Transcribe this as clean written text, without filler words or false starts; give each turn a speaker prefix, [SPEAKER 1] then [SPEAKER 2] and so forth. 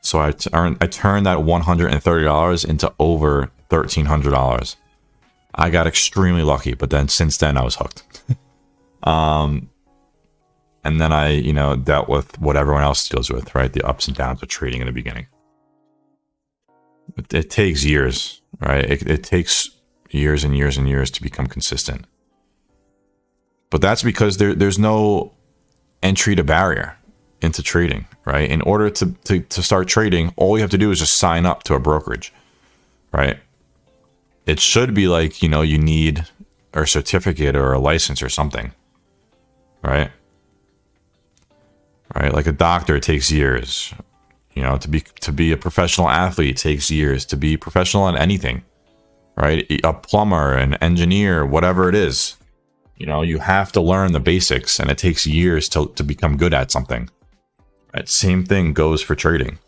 [SPEAKER 1] So I turned that $130 into over $1,300. I got extremely lucky, but then since then I was hooked. And then I, dealt with what everyone else deals with, right? The ups and downs of trading in the beginning. It takes years, right? It takes years and years and years to become consistent. But that's because there's no entry to barrier into trading, right? In order to start trading, all you have to do is just sign up to a brokerage, right? It should be like, you need a certificate or a license or something, right? Right? Like a doctor, it takes years. To be a professional athlete, it takes years. To be professional in anything, right? A plumber, an engineer, whatever it is, you have to learn the basics, and it takes years to become good at something. Right? Same thing goes for trading.